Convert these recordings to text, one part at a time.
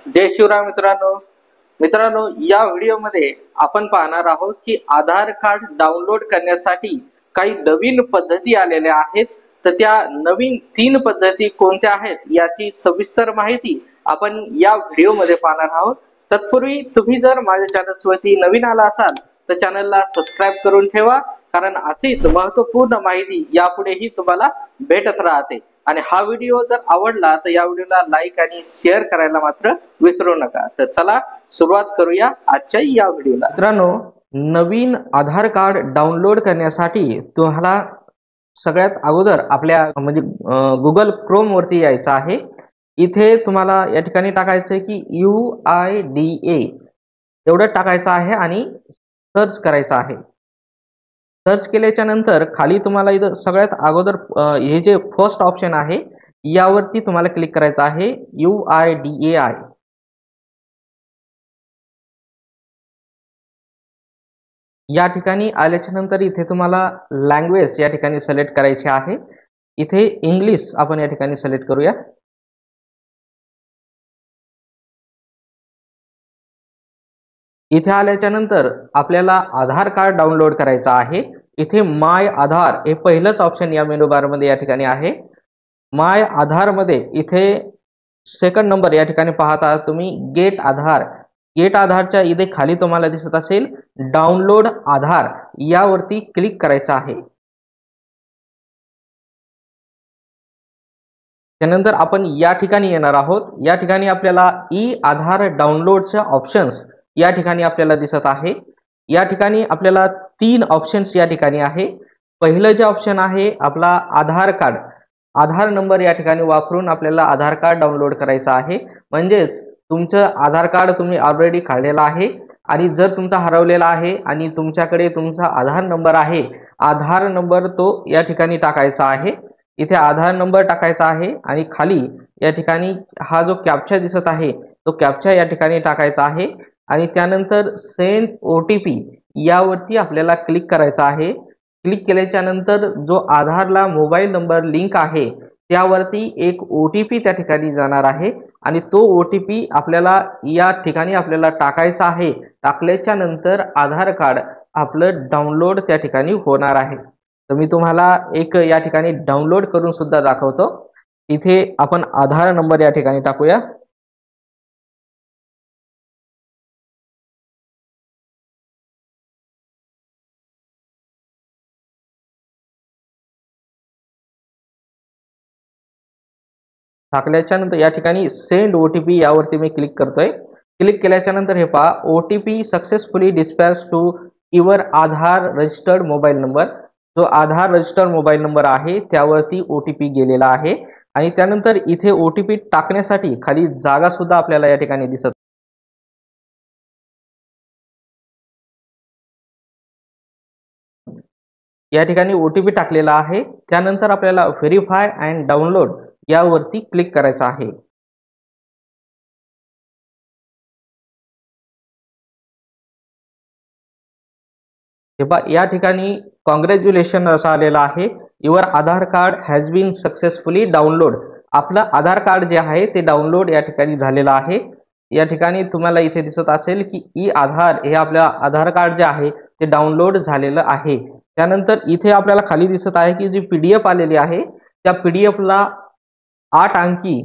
जय शिवराय मित्रांनो. मित्रांनो, या व्हिडिओमध्ये आपण पाहणार आहोत की आधार कार्ड डाउनलोड करण्यासाठी काही नवीन पद्धती आलेल्या आहेत. तर त्या नवीन 3 पद्धती कोणत्या आहेत याची सविस्तर माहिती आपण या व्हिडिओमध्ये पाहणार आहोत. तत्पूर्वी तुम्ही जर माझ्या चॅनलवरती नवीन आला असाल तर चॅनलला सबस्क्राइब करून ठेवा, कारण अशीच महत्त्वपूर्ण माहिती यापुढेही तुम्हाला भेटत राहते. आणि हा व्हिडिओ जर आवडला तर या व्हिडिओला लाईक आणि शेअर करायला मात्र विसरू नका. तर चला सुरुवात करूया आजच्या या व्हिडिओला. मित्रांनो, नवीन आधार कार्ड डाउनलोड करण्यासाठी तुम्हाला सगळ्यात अगोदर आपल्या म्हणजे गुगल क्रोम वरती यायचं आहे. इथे तुम्हाला या ठिकाणी टाकायचं आहे की UIDA एवढं टाकायचं आहे आणि सर्च करायचं आहे. सर्च केल्याच्या नंतर खाली तुम्हाला इथं सगळ्यात अगोदर हे जे फर्स्ट ऑप्शन आहे यावरती तुम्हाला क्लिक करायचं आहे, UIDAI. या ठिकाणी आल्याच्या नंतर इथे तुम्हाला लँग्वेज या ठिकाणी सिलेक्ट करायची आहे. इथे इंग्लिश आपण या ठिकाणी सिलेक्ट करूया. इथे आल्याच्या नंतर आपल्याला आधार कार्ड डाउनलोड करायचं आहे. इथे माय आधार हे पहिलंच ऑप्शन या मेनू बार मध्ये या ठिकाणी आहे. माय आधार मध्ये इथे सेकंड नंबर या ठिकाणी पाहता तुम्ही गेट आधार. गेट आधारच्या इथे खाली तुम्हाला दिसत असेल डाउनलोड आधार, यावरती क्लिक करायचं आहे. त्यानंतर आपण या ठिकाणी येणार आहोत. या ठिकाणी आपल्याला ई आधार डाउनलोडचे ऑप्शन्स या ठिकाणी आपल्याला दिसत आहे. या ठिकाणी आपल्याला 3 ऑप्शन्स या ठिकाणी आहे. पहिलं जे ऑप्शन आहे आपला आधार कार्ड, आधार नंबर या ठिकाणी वापरून आपल्याला आधार कार्ड डाउनलोड करायचं आहे. म्हणजेच तुमचं आधार कार्ड तुम्ही ऑलरेडी काढलेला आहे आणि जर तुमचा हरवलेला आहे आणि तुमच्याकडे तुमचा आधार नंबर आहे, आधार नंबर तो या ठिकाणी टाकायचा आहे. इथे आधार नंबर टाकायचा आहे आणि खाली या ठिकाणी हा जो कॅप्चा दिसत आहे तो कॅप्चा या ठिकाणी टाकायचा आहे आणि त्यानंतर सेंड OTP यावरती आपल्याला क्लिक करायचं आहे. क्लिक केल्याच्या नंतर जो आधारला मोबाईल नंबर लिंक आहे त्यावरती एक OTP त्या ठिकाणी जाणार आहे आणि तो OTP आपल्याला या ठिकाणी आपल्याला टाकायचा आहे. टाकल्याच्या नंतर आधार कार्ड आपलं डाउनलोड त्या ठिकाणी होणार आहे. तर मी तुम्हाला एक या ठिकाणी डाउनलोड करून सुद्धा दाखवतो. इथे आपण आधार नंबर या ठिकाणी टाकूया. टाकल्याच्या नंतर या ठिकाणी सेंड OTP यावरती मी क्लिक करतोय. क्लिक केल्याच्या नंतर हे पहा, OTP successfully dispatch to your Aadhaar registered mobile number. जो आधार रजिस्टर्ड मोबाईल नंबर आहे त्यावरती OTP गेलेला आहे आणि त्यानंतर इथे OTP टाकण्यासाठी खाली जागा सुद्धा आपल्याला या ठिकाणी दिसत. या ठिकाणी OTP टाकलेला आहे. त्यानंतर आपल्याला व्हेरीफाय अँड डाउनलोड यावरती क्लिक करायचं आहे. हे पहा, या ठिकाणी कॉंग्रॅच्युलेशन असं आलेलं आहे, your Aadhaar card has been successfully download. आपलं आधार कार्ड जे आहे ते डाउनलोड या ठिकाणी झालेलं आहे. या ठिकाणी तुम्हाला इथे दिसत असेल की ई आधार हे आपलं आधार कार्ड जे आहे ते डाउनलोड झालेलं आहे. त्यानंतर इथे आपल्याला खाली दिसत आहे की जी PDF आलेली आहे त्या PDF ला 8 अंकी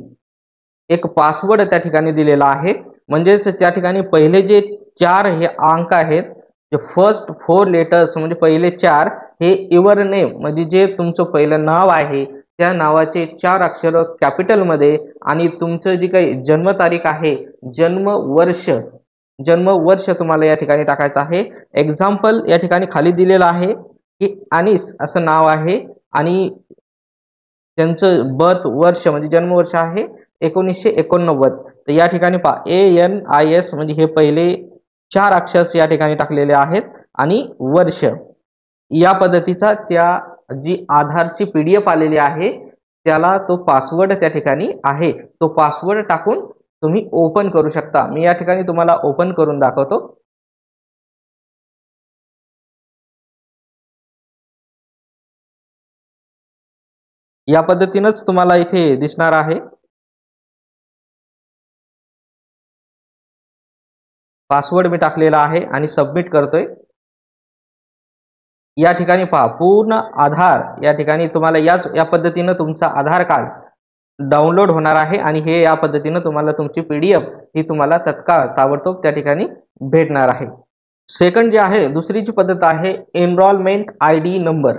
एक पासवर्ड त्या ठिकाणी दिलेला आहे. म्हणजेच त्या ठिकाणी पहिले जे 4 हे अंक आहेत, जे फर्स्ट 4 लेटर्स म्हणजे पहिले 4 हे युअर नेम म्हणजे जे तुमचं पहिलं नाव आहे त्या नावाचे 4 अक्षर कॅपिटल मध्ये आणि तुमचं जी काही जन्मतारीख आहे, जन्मवर्ष तुम्हाला या ठिकाणी टाकायचं आहे. एक्झाम्पल या ठिकाणी खाली दिलेलं आहे की अनिस असं नाव आहे आणि त्यांचं बर्थ वर्ष म्हणजे जन्मवर्ष आहे 1989. तर या ठिकाणी पहा ANIS म्हणजे हे पहिले 4 अक्षर या ठिकाणी टाकलेले आहेत आणि वर्ष. या पद्धतीचा त्या जी आधारची PDF आलेली आहे त्याला तो पासवर्ड त्या ठिकाणी आहे. तो पासवर्ड टाकून तुम्ही ओपन करू शकता. मी या ठिकाणी तुम्हाला ओपन करून दाखवतो. या पद्धतीनेच तुम्हाला इथे दिसणार आहे. पासवर्ड मी टाकलेला आहे आणि सबमिट करतोय। या ठिकाणी पहा पूर्ण आधार, या ठिकाणी तुम्हाला या पद्धतीने तुमचा आधार कार्ड डाउनलोड होणार आहे आणि हे या पद्धतीने तुम्हाला तुमची PDF ही तुम्हाला तत्काळ ताबडतोब त्या ठिकाणी भेटणार आहे। सेकंड जे आहे, दुसरी जी पद्धत आहे enrolment ID number.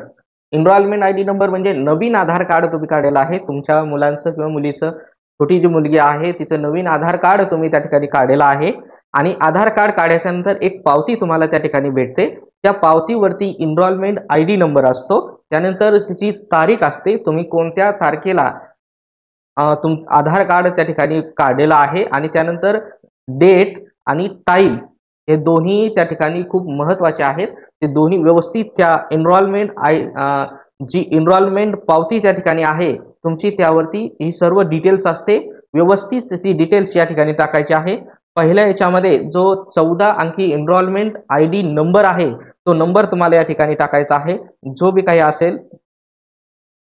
Enrolment ID number म्हणजे नवीन आधार कार्ड तुम्ही काढलेला आहे, तुमच्या मुलांचं किंवा मुलीचं, छोटी जी मुलगी आहे तिचं नवीन आधार कार्ड तुम्ही त्या ठिकाणी काढलेला आहे आणि आधार कार्ड काढल्याच्या नंतर एक पावती तुम्हाला त्या ठिकाणी भेटते। त्या पावतीवरती एनरोलमेंट ID नंबर असतो, त्यानंतर तिची तारीख असते, तुम्ही कोणत्या तारखेला आधार कार्ड त्या ठिकाणी काढलेला आहे आणि त्यानंतर डेट आणि टाइम हे दोन्ही त्या ठिकाणी खूप महत्त्वाचे आहेत। ते दोन्ही व्यवस्थित त्या जी एनरोलमेंट पावती त्या ठिकाणी आहे तुमची, त्यावरती ही सर्व डिटेल्स असते, व्यवस्थित ती डिटेल्स या ठिकाणी टाकायची आहे। पहिल्या याच्यामध्ये जो 14 अंकी एनरोलमेंट ID नंबर आहे तो नंबर तुम्हाला या ठिकाणी टाकायचा आहे, जो बी काही असेल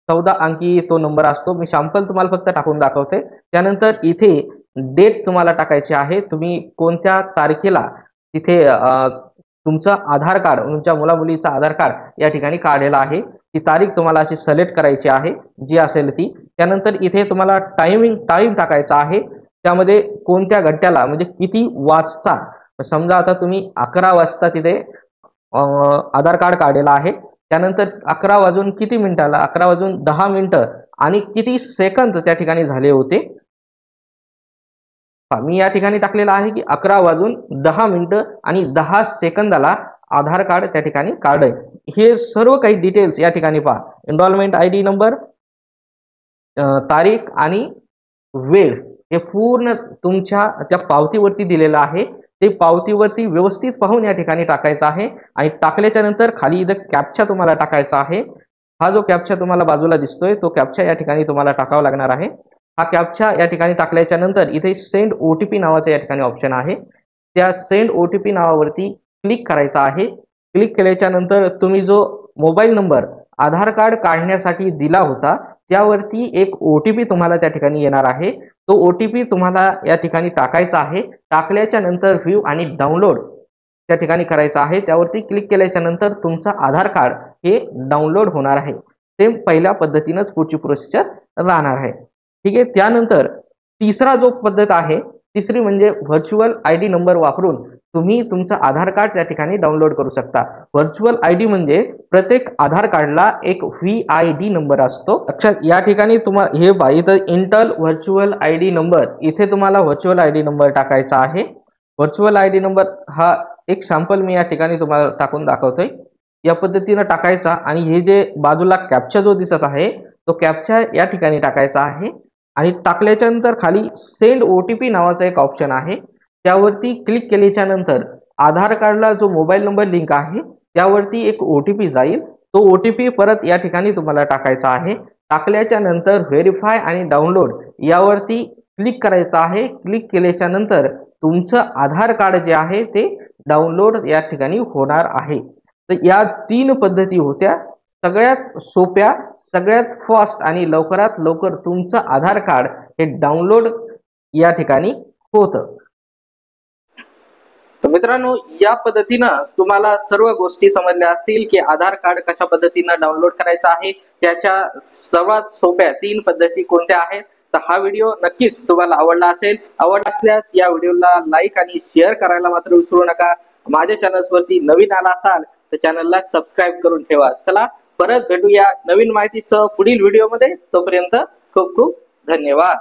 14 अंकी तो नंबर असतो। मी सॅम्पल तुम्हाला फक्त टाकून दाखवते। त्यानंतर इथे डेट तुम्हाला टाकायची आहे, तुम्ही कोणत्या तारखेला तिथे तुमचं आधार कार्ड, तुमच्या मुला-मुलीचा आधार कार्ड या ठिकाणी काढलेला आहे, ती तारीख तुम्हाला अशी सिलेक्ट करायची आहे जी असेल ती। त्यानंतर इथे तुम्हाला टाइम टाकायचा आहे, त्यामध्ये कोणत्या घंट्याला म्हणजे किती वाजता, समजा आता तुम्ही 11 वाजता तिथे आधार कार्ड काढलेला आहे, त्यानंतर 11 वाजून किती मिनिटाला, 11 वाजून 10 मिनिटं आणि किती सेकंद त्या ठिकाणी झाले होते। मी या ठिकाणी टाकलेला आहे की 11 वाजून 10 मिनिटं आणि 10 सेकंदाला आधार कार्ड त्या ठिकाणी काढले। हे सर्व काही डिटेल्स या ठिकाणी पहा, एनरोलमेंट ID नंबर, तारीख आणि वेळ हे पूर्ण तुमच्या त्या पावतीवरती दिलेलं आहे। ते पावतीवरती व्यवस्थित पाहून या ठिकाणी टाकायचं आहे आणि टाकल्याच्या नंतर खाली इथं कॅप्चा तुम्हाला टाकायचा आहे। हा जो कॅप्चा तुम्हाला बाजूला दिसतोय तो कॅप्चा या ठिकाणी तुम्हाला टाकावा लागणार आहे। हा कॅप्चा या ठिकाणी टाकल्याच्या नंतर इथे सेंड OTP नावाचा या ठिकाणी ऑप्शन आहे, त्या सेंड OTP नावावरती क्लिक करायचा आहे। क्लिक केल्याच्या नंतर तुम्ही जो मोबाईल नंबर आधार कार्ड काढण्यासाठी दिला होता त्यावरती एक OTP तुम्हाला त्या ठिकाणी येणार आहे, तो OTP तुम्हाला या ठिकाणी टाकायचा आहे। टाकल्याच्या नंतर व्ह्यू आणि डाउनलोड त्या ठिकाणी करायचा आहे, त्यावरती क्लिक केल्याच्या नंतर तुमचा आधार कार्ड हे डाउनलोड होणार आहे। सेम पहिल्या पद्धतीनेच पुढची प्रोसेस राहणार आहे, ठीक आहे। त्यानंतर तिसरा जो पद्धत आहे, तिसरी म्हणजे व्हर्च्युअल ID नंबर वापरून तुम्ही तुमचं आधार कार्ड त्या ठिकाणी डाउनलोड करू शकता। व्हर्च्युअल ID म्हणजे प्रत्येक आधार कार्डला एक VID नंबर असतो। लक्षात या ठिकाणी तुम्हाला हे इथं इंटेल व्हर्च्युअल ID नंबर, इथे तुम्हाला व्हर्च्युअल ID नंबर टाकायचा आहे। व्हर्च्युअल ID नंबर हा एक सॅम्पल मी या ठिकाणी तुम्हाला टाकून दाखवतोय, या पद्धतीने टाकायचा आणि हे जे बाजूला कॅप्चा जो दिसत आहे तो कॅप्चा या ठिकाणी टाकायचा आहे आणि टाकल्याच्या नंतर खाली सेंड OTP नावाचा एक ऑप्शन आहे, त्यावरती क्लिक केल्याच्या नंतर आधार कार्डला जो मोबाईल नंबर लिंक आहे त्यावरती एक OTP जाईल, तो OTP परत या ठिकाणी तुम्हाला टाकायचा आहे। टाकल्याच्या नंतर व्हेरीफाय आणि डाउनलोड यावरती क्लिक करायचं आहे। क्लिक केल्याच्या नंतर तुमचं आधार कार्ड जे आहे ते डाउनलोड या ठिकाणी होणार आहे। तर या 3 पद्धती होत्या, सगळ्यात सोप्या, सगळ्यात फास्ट आणि लवकरात लवकर तुमचं आधार कार्ड हे डाउनलोड या ठिकाणी होतं। तर मित्रांनो, या पद्धतीनं तुम्हाला सर्व गोष्टी समजल्या असतील की आधार कार्ड कशा पद्धतीनं डाउनलोड करायचं आहे, त्याच्या सर्वात सोप्या 3 पद्धती कोणत्या आहेत। तर हा व्हिडिओ नक्कीच तुम्हाला आवडला असेल, आवडला असल्यास या व्हिडिओला लाईक आणि शेअर करायला मात्र विसरू नका। माझ्या चॅनल्सवरती नवीन आला असाल तर चॅनलला सबस्क्राइब करून ठेवा। चला परत भेटूया नवीन माहितीसह पुढील व्हिडिओमध्ये, तोपर्यंत खूप खूप धन्यवाद।